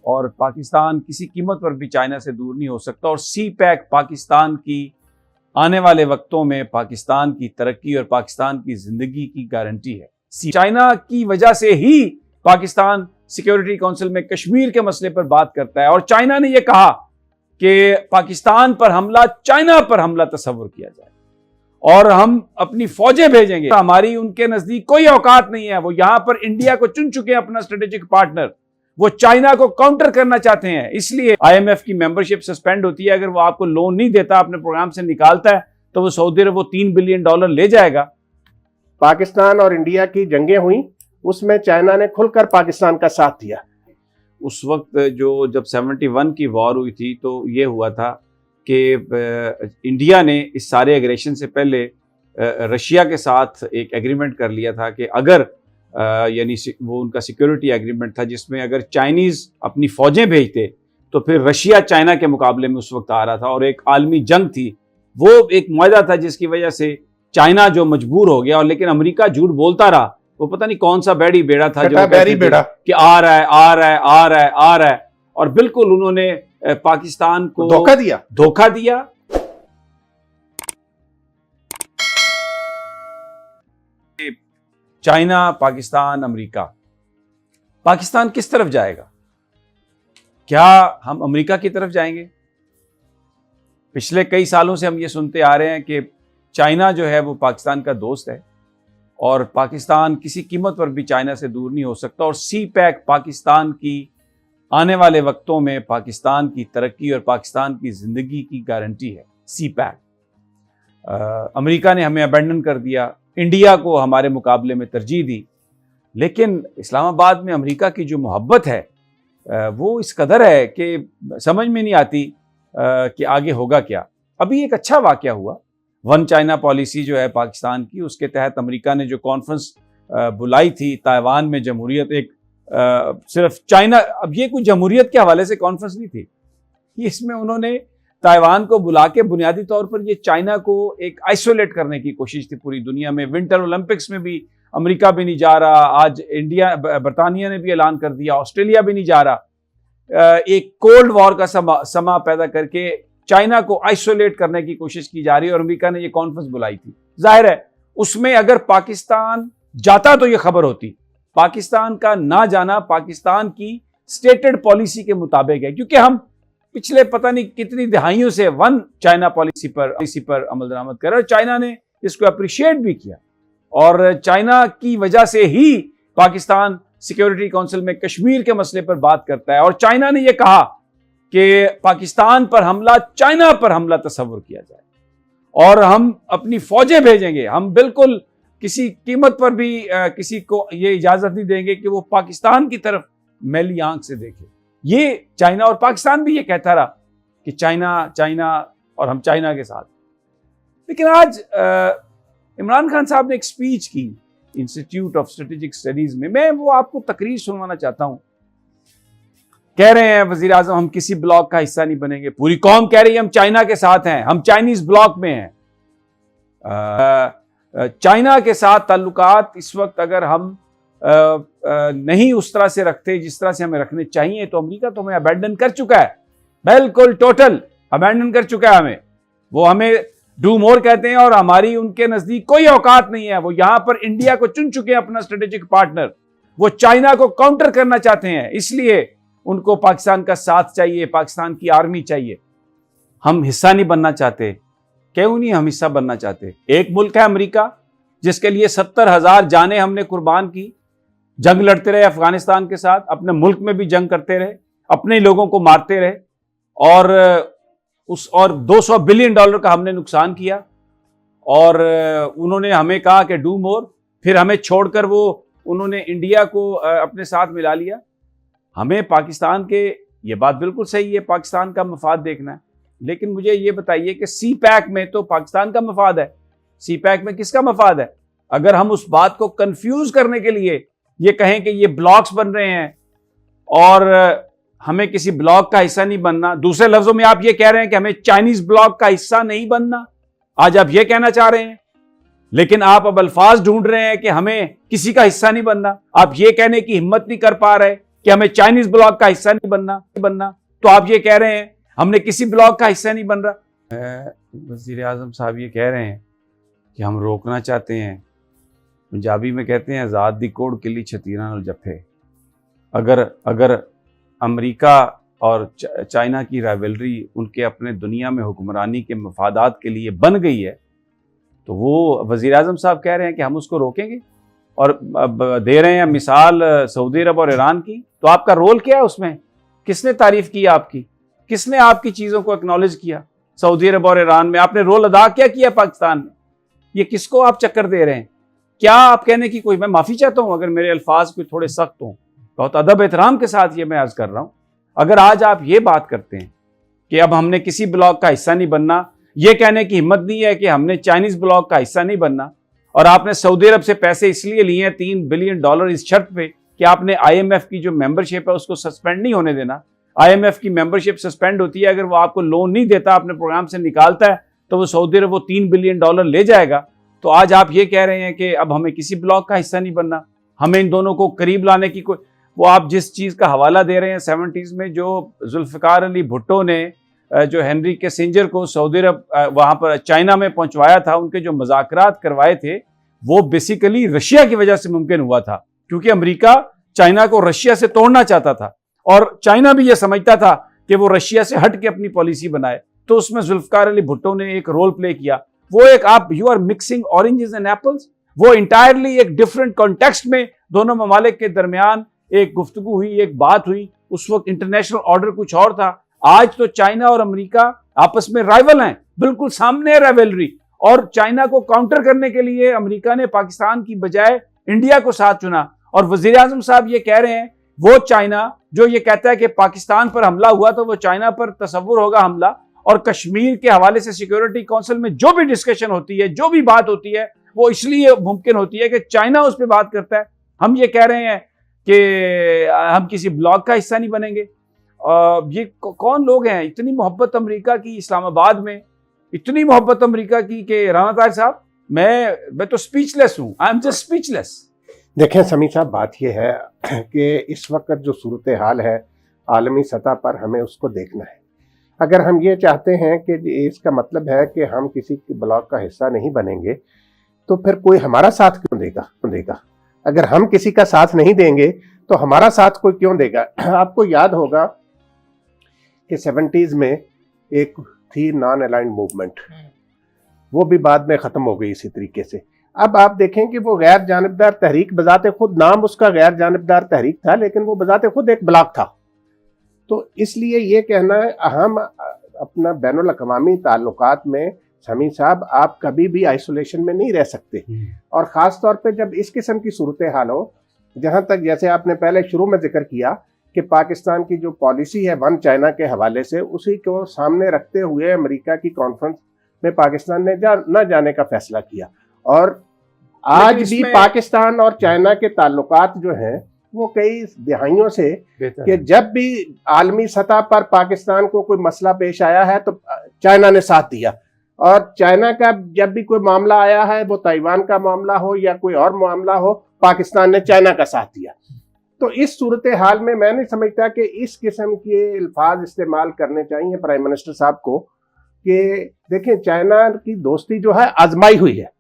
और पाकिस्तान किसी कीमत पर भी चाइना से दूर नहीं हो सकता। और सी पैक पाकिस्तान की आने वाले वक्तों में पाकिस्तान की तरक्की और पाकिस्तान की जिंदगी की गारंटी है। चाइना की वजह से ही पाकिस्तान सिक्योरिटी काउंसिल में कश्मीर के मसले पर बात करता है और चाइना ने यह कहा कि पाकिस्तान पर हमला, चाइना पर हमला तस्वर किया जाए और हम अपनी फौजें भेजेंगे। हमारी उनके नजदीक कोई औकात नहीं है। वो यहां पर इंडिया को चुन चुके हैं अपना स्ट्रेटेजिक पार्टनर। वो चाइना को काउंटर करना चाहते हैं, इसलिए आईएमएफ की मेंबरशिप सस्पेंड होती है। अगर वो आपको लोन नहीं देता, अपने प्रोग्राम से निकालता है, तो वो सऊदी अरब वो $3 बिलियन ले जाएगा। पाकिस्तान और इंडिया की जंगें हुई, उसमें चाइना ने खुलकर पाकिस्तान का साथ दिया। उस वक्त जब 71 की वॉर हुई थी तो ये हुआ था कि इंडिया ने इस सारे एग्रेशन से पहले रशिया के साथ एक एग्रीमेंट कर लिया था कि अगर यानी वो उनका सिक्योरिटी एग्रीमेंट था जिसमें अगर चाइनीज अपनी फौजें भेजते तो फिर रशिया चाइना के मुकाबले में उस वक्त आ रहा था और एक आलमी जंग थी। वो एक मुआहदा था जिसकी वजह से चाइना जो मजबूर हो गया, और लेकिन अमेरिका झूठ बोलता रहा। वो पता नहीं कौन सा बैरी बेड़ा था जो कि आ रहा है आ रहा है आ रहा है आ रहा है, और बिल्कुल उन्होंने पाकिस्तान को धोखा दिया। चाइना, पाकिस्तान, अमेरिका, पाकिस्तान किस तरफ जाएगा? क्या हम अमेरिका की तरफ जाएंगे? पिछले कई सालों से हम ये सुनते आ रहे हैं कि चाइना जो है वो पाकिस्तान का दोस्त है और पाकिस्तान किसी कीमत पर भी चाइना से दूर नहीं हो सकता। और सी पैक पाकिस्तान की आने वाले वक्तों में पाकिस्तान की तरक्की और पाकिस्तान की जिंदगी की गारंटी है। सी पैक अमेरिका ने हमें अबैंडन कर दिया, इंडिया को हमारे मुकाबले में तरजीह दी, लेकिन इस्लामाबाद में अमेरिका की जो मोहब्बत है वो इस कदर है कि समझ में नहीं आती कि आगे होगा क्या। अभी एक अच्छा वाकया हुआ, वन चाइना पॉलिसी जो है पाकिस्तान की, उसके तहत अमेरिका ने जो कॉन्फ्रेंस बुलाई थी ताइवान में जमहूरियत, एक सिर्फ चाइना, अब ये कोई जमहूरियत के हवाले से कॉन्फ्रेंस नहीं थी, इसमें उन्होंने ताइवान को बुला के बुनियादी तौर पर ये चाइना को एक आइसोलेट करने की कोशिश थी पूरी दुनिया में। विंटर ओलंपिक्स में भी अमेरिका भी नहीं जा रहा, आज इंडिया, बरतानिया ने भी ऐलान कर दिया, ऑस्ट्रेलिया भी नहीं जा रहा। एक कोल्ड वॉर का समा पैदा करके चाइना को आइसोलेट करने की कोशिश की जा रही है और अमेरिका ने ये कॉन्फ्रेंस बुलाई थी। जाहिर है उसमें अगर पाकिस्तान जाता तो ये खबर होती। पाकिस्तान का ना जाना पाकिस्तान की स्टेटेड पॉलिसी के मुताबिक है, क्योंकि हम पिछले पता नहीं कितनी दिहाइयों से वन चाइना पॉलिसी पर अमल दरामद कर रहे हैं। चाइना ने इसको अप्रिशिएट भी किया और चाइना की वजह से ही पाकिस्तान सिक्योरिटी काउंसिल में कश्मीर के मसले पर बात करता है और चाइना ने यह कहा कि पाकिस्तान पर हमला, चाइना पर हमला तस्वर किया जाए और हम अपनी फौजें भेजेंगे। हम बिल्कुल किसी कीमत पर भी किसी को ये इजाजत नहीं देंगे कि वो पाकिस्तान की तरफ मैली आंख से देखे। ये चाइना, और पाकिस्तान भी ये कहता रहा कि चाइना और हम चाइना के साथ। लेकिन आज इमरान खान साहब ने एक स्पीच की इंस्टीट्यूट ऑफ स्ट्रेटेजिक स्टडीज में, मैं वो आपको तकरीर सुनवाना चाहता हूं। कह रहे हैं वजीर आजम हम किसी ब्लॉक का हिस्सा नहीं बनेंगे, पूरी कौम कह रही है हम चाइना के साथ हैं, हम चाइनीज ब्लॉक में हैं। चाइना के साथ ताल्लुकात इस वक्त अगर हम नहीं उस तरह से रखते जिस तरह से हमें रखने चाहिए, तो अमेरिका तो हमें अबैंडन कर चुका है, बिल्कुल टोटल अबैंडन कर चुका है हमें। वो हमें डू मोर कहते हैं और हमारी उनके नजदीक कोई औकात नहीं है। वो यहां पर इंडिया को चुन चुके हैं अपना स्ट्रेटेजिक पार्टनर। वो चाइना को काउंटर करना चाहते हैं, इसलिए उनको पाकिस्तान का साथ चाहिए, पाकिस्तान की आर्मी चाहिए। हम हिस्सा नहीं बनना चाहते। क्यों नहीं हम हिस्सा बनना चाहते? एक मुल्क है अमेरिका जिसके लिए 70,000 जानें हमने कुर्बान की, जंग लड़ते रहे अफगानिस्तान के साथ, अपने मुल्क में भी जंग करते रहे, अपने लोगों को मारते रहे और $200 बिलियन का हमने नुकसान किया। और उन्होंने हमें कहा कि डू मोर, फिर हमें छोड़कर वो उन्होंने इंडिया को अपने साथ मिला लिया। हमें पाकिस्तान के, ये बात बिल्कुल सही है, पाकिस्तान का मफाद देखना है, लेकिन मुझे ये बताइए कि सी पैक में तो पाकिस्तान का मफाद है, सी पैक में किसका मफाद है? अगर हम उस बात को कंफ्यूज करने के लिए ये कहें कि ये ब्लॉक्स बन रहे हैं और हमें किसी ब्लॉक का हिस्सा नहीं बनना, दूसरे लफ्जों में आप ये कह रहे हैं कि हमें चाइनीज ब्लॉक का हिस्सा नहीं बनना, आज आप ये कहना चाह रहे हैं। लेकिन आप अब अल्फाज ढूंढ रहे हैं कि हमें किसी का हिस्सा नहीं बनना। आप ये कहने की हिम्मत नहीं कर पा रहे कि हमें चाइनीज ब्लॉक का हिस्सा नहीं बनना। तो आप ये कह रहे हैं हमने किसी ब्लॉक का हिस्सा नहीं बन रहा। वज़ीर आज़म साहब ये कह रहे हैं कि हम रोकना चाहते हैं, पंजाबी में कहते हैं आज़ाद दी कोड़ किली छतीरा नाल जफे। अगर अमेरिका और चाइना की राइवलरी उनके अपने दुनिया में हुक्मरानी के मफादात के लिए बन गई है, तो वो वज़ीर आज़म साहब कह रहे हैं कि हम उसको रोकेंगे और दे रहे हैं मिसाल सऊदी अरब और ईरान की। तो आपका रोल क्या है उसमें? किसने तारीफ की आपकी? किसने आपकी चीज़ों को एक्नॉलेज किया? सऊदी अरब और ईरान में आपने रोल अदा क्या किया पाकिस्तान में? ये किसको आप चक्कर दे रहे हैं? क्या आप कहने की कोई, मैं माफ़ी चाहता हूँ अगर मेरे अल्फाज कोई थोड़े सख्त हों, बहुत अदब एहतराम के साथ ये मैं अर्ज़ कर रहा हूँ। अगर आज आप ये बात करते हैं कि अब हमने किसी ब्लॉक का हिस्सा नहीं बनना, ये कहने की हिम्मत नहीं है कि हमने चाइनीज ब्लॉक का हिस्सा नहीं बनना, और आपने सऊदी अरब से पैसे इसलिए लिए हैं $3 बिलियन इस शर्त पे कि आपने IMF की जो मेंबरशिप है उसको सस्पेंड नहीं होने देना। IMF की मेंबरशिप सस्पेंड होती है अगर वो आपको लोन नहीं देता, अपने प्रोग्राम से निकालता है, तो वो सऊदी अरब वो $3 बिलियन ले जाएगा। तो आज आप ये कह रहे हैं कि अब हमें किसी ब्लॉक का हिस्सा नहीं बनना, हमें इन दोनों को करीब लाने की कोई, वो आप जिस चीज़ का हवाला दे रहे हैं 70s में जो जुल्फ़िकार अली भुट्टो ने जो हेनरी किसिंजर को सऊदी अरब वहाँ पर चाइना में पहुँचवाया था, उनके जो मुज़ाकरात करवाए थे वो बेसिकली रशिया की वजह से मुमकिन हुआ था, क्योंकि अमेरिका चाइना को रशिया से तोड़ना चाहता था और चाइना भी ये समझता था कि वो रशिया से हट के अपनी पॉलिसी बनाए। तो उसमें जुल्फ़िकार अली भुट्टो ने एक रोल प्ले किया। वो एक, आप you are mixing oranges and apples. वो इंटायरली एक डिफरेंट कॉन्टेक्स्ट में दोनों ममालिक के दरमियान एक गुफ्तगू हुई, एक बात हुई। उस वक्त इंटरनेशनल ऑर्डर कुछ और था। आज तो चाइना और अमेरिका आपस में राइवल हैं, बिल्कुल सामने है राइवलरी, और चाइना को काउंटर करने के लिए अमेरिका ने पाकिस्तान की बजाय इंडिया को साथ चुना। और वजीर आजम साहब ये कह रहे हैं वो चाइना जो ये कहता है कि पाकिस्तान पर हमला हुआ तो वो चाइना पर तसव्वुर होगा हमला, और कश्मीर के हवाले से सिक्योरिटी काउंसिल में जो भी डिस्कशन होती है, जो भी बात होती है, वो इसलिए मुमकिन होती है कि चाइना उस पर बात करता है। हम ये कह रहे हैं कि हम किसी ब्लॉक का हिस्सा नहीं बनेंगे। ये कौन लोग हैं? इतनी मोहब्बत अमेरिका की इस्लामाबाद में, इतनी मोहब्बत अमेरिका की कि राना तारिक साहब मैं तो स्पीचलेस हूं। I am just speechless. देखें समी साहब, बात यह है कि इस वक्त जो सूरत हाल है आलमी सतह पर, हमें उसको देखना है। अगर हम ये चाहते हैं कि इसका मतलब है कि हम किसी ब्लॉक का हिस्सा नहीं बनेंगे, तो फिर कोई हमारा साथ क्यों देगा? अगर हम किसी का साथ नहीं देंगे तो हमारा साथ कोई क्यों देगा? आपको याद होगा कि 70s में एक थी नॉन अलाइंड मूवमेंट, वो भी बाद में ख़त्म हो गई इसी तरीके से। अब आप देखें कि वो गैर जानिबदार तहरीक, बजाते खुद नाम उसका गैर जानिबदार तहरीक था, लेकिन वो बजाते खुद एक ब्लॉक था। तो इसलिए ये कहना है, हम अपना बैनुल अक़वामी ताल्लुकात में समी साहब, आप कभी भी आइसोलेशन में नहीं रह सकते, और ख़ास तौर पे जब इस किस्म की सूरत हाल हो, जहाँ तक जैसे आपने पहले शुरू में जिक्र किया कि पाकिस्तान की जो पॉलिसी है वन चाइना के हवाले से, उसी को सामने रखते हुए अमेरिका की कॉन्फ्रेंस में पाकिस्तान ने न जाने का फैसला किया। और आज भी पाकिस्तान और चाइना के ताल्लुकात जो हैं वो कई दिहाइयों से, कि जब भी आलमी सतह पर पाकिस्तान को कोई मसला पेश आया है तो चाइना ने साथ दिया, और चाइना का जब भी कोई मामला आया है, वो ताइवान का मामला हो या कोई और मामला हो, पाकिस्तान ने चाइना का साथ दिया। तो इस सूरत हाल में मैं नहीं समझता कि इस किस्म के अल्फाज इस्तेमाल करने चाहिए प्राइम मिनिस्टर साहब को, कि देखें चाइना की दोस्ती जो है आजमाई हुई है।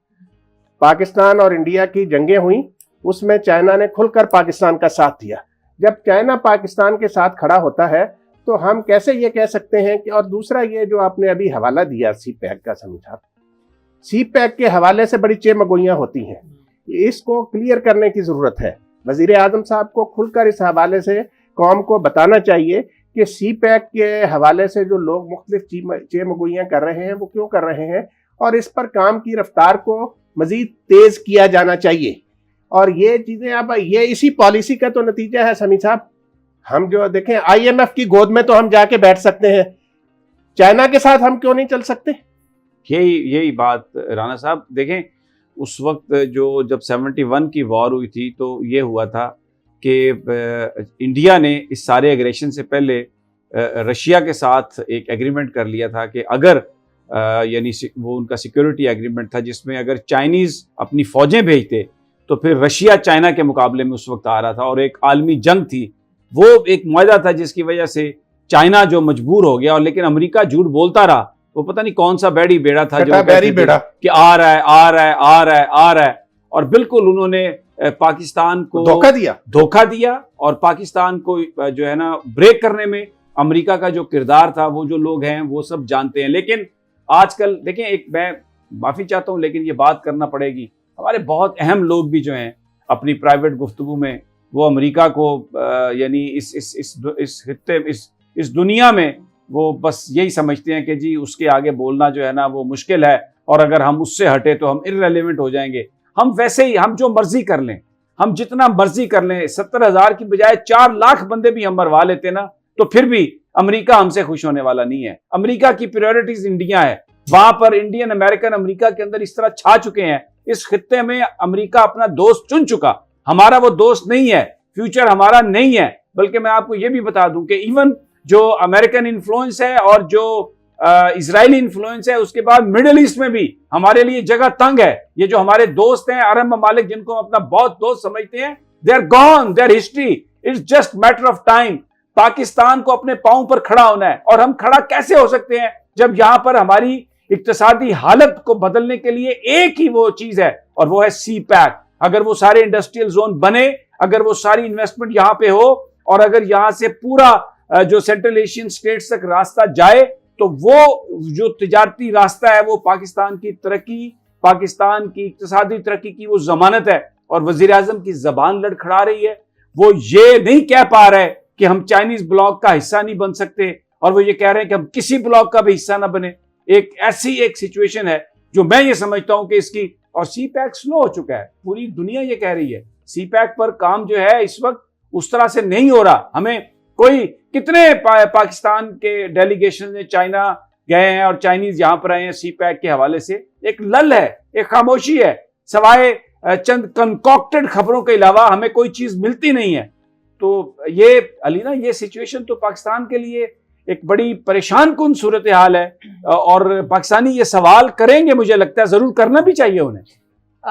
पाकिस्तान और इंडिया की जंगें हुई, उसमें चाइना ने खुलकर पाकिस्तान का साथ दिया। जब चाइना पाकिस्तान के साथ खड़ा होता है तो हम कैसे ये कह सकते हैं कि, और दूसरा ये जो आपने अभी हवाला दिया CPEC का, समझा, CPEC के हवाले से बड़ी चेमगोइयां होती हैं, इसको क्लियर करने की जरूरत है। वजीर आजम साहब को खुलकर इस हवाले से कौम को बताना चाहिए कि CPEC के हवाले से जो लोग मुख्तलिफ चेमगोइयां कर रहे हैं वो क्यों कर रहे हैं, और इस पर काम की रफ्तार को मजीद तेज किया जाना चाहिए। और ये चीजें, अब ये इसी पॉलिसी का तो नतीजा है समी साहब। हम जो देखें IMF की गोद में तो हम जाके बैठ सकते हैं, चाइना के साथ हम क्यों नहीं चल सकते? यही बात राना साहब। देखें उस वक्त जब 71 की वॉर हुई थी तो ये हुआ था कि इंडिया ने इस सारे एग्रेशन से पहले रशिया के साथ एक एग्रीमेंट कर लिया था कि अगर यानी वो उनका सिक्योरिटी एग्रीमेंट था जिसमें अगर चाइनीज़ अपनी फ़ौजें भेजते तो फिर रशिया चाइना के मुकाबले में उस वक्त आ रहा था, और एक आलमी जंग थी वो एक मुआहदा था जिसकी वजह से चाइना जो मजबूर हो गया, और लेकिन अमेरिका झूठ बोलता रहा। वो पता नहीं कौन सा बैरी बेड़ा था जो बैरी बेड़ा कि आ रहा है आ रहा है आ रहा है आ रहा है, और बिल्कुल उन्होंने पाकिस्तान को धोखा दिया और पाकिस्तान को जो है ना ब्रेक करने में अमेरिका का जो किरदार था, वो जो लोग हैं वो सब जानते हैं। लेकिन आजकल देखें, एक मैं माफी चाहता हूं लेकिन ये बात करना पड़ेगी, हमारे बहुत अहम लोग भी जो हैं अपनी प्राइवेट गुफ्तगू में वो अमेरिका को यानी इस खित्ते इस दुनिया में वो बस यही समझते हैं कि जी उसके आगे बोलना जो है ना वो मुश्किल है, और अगर हम उससे हटे तो हम इररेलेवेंट हो जाएंगे। हम वैसे ही हम जो मर्जी कर लें, हम जितना मर्जी कर लें, 70,000 की बजाय 4 लाख बंदे भी हम मरवा लेते ना, तो फिर भी अमेरिका हमसे खुश होने वाला नहीं है। अमेरिका की प्रायोरिटीज इंडिया है, वहां पर इंडियन अमेरिकन अमेरिका के अंदर इस तरह छा चुके हैं, इस खित्ते में अमेरिका अपना दोस्त चुन चुका। हमारा वो दोस्त नहीं है, फ्यूचर हमारा नहीं है। बल्कि मैं आपको ये भी बता दूं कि इवन जो अमेरिकन इन्फ्लुएंस है और जो इजरायली इन्फ्लुएंस है, उसके बाद मिडिल ईस्ट में भी हमारे लिए जगह तंग है। ये जो हमारे दोस्त हैं अरब ममालिक, जिनको हम अपना बहुत दोस्त समझते हैं, they are gone, their history, it's just matter of time. Pakistan को अपने पांव पर खड़ा होना है, और हम खड़ा कैसे हो सकते हैं जब यहां पर हमारी इक्तिसादी हालत को बदलने के लिए एक ही वो चीज है, और वो है सी पैक। अगर वो सारे इंडस्ट्रियल जोन बने, अगर वो सारी इन्वेस्टमेंट यहां पे हो, और अगर यहां से पूरा जो सेंट्रल एशियन स्टेट्स तक रास्ता जाए, तो वो जो तिजारती रास्ता है वो पाकिस्तान की तरक्की, पाकिस्तान की इक्तिसादी तरक्की की वो जमानत है। और वजीर आजम की जबान लड़खड़ा रही है, वो ये नहीं कह पा रहे कि हम चाइनीज ब्लॉक का हिस्सा नहीं बन सकते, और वो ये कह रहे हैं कि हम किसी ब्लॉक का भी हिस्सा ना बने। एक ऐसी एक सिचुएशन है जो मैं ये समझता हूं कि इसकी, और सी पैक स्लो हो चुका है, पूरी दुनिया ये कह रही है सी पैक पर काम जो है इस वक्त उस तरह से नहीं हो रहा। हमें कोई कितने पाकिस्तान के डेलीगेशन में चाइना गए हैं और चाइनीज यहां पर आए हैं, सी पैक के हवाले से एक लल है, एक खामोशी है, सवाए चंद कंकॉक्टेड खबरों के अलावा हमें कोई चीज मिलती नहीं है। तो ये अलीना, ये सिचुएशन तो पाकिस्तान के लिए एक बड़ी परेशान कुन सूरत हाल है, और पाकिस्तानी ये सवाल करेंगे, मुझे लगता है जरूर करना भी चाहिए उन्हें।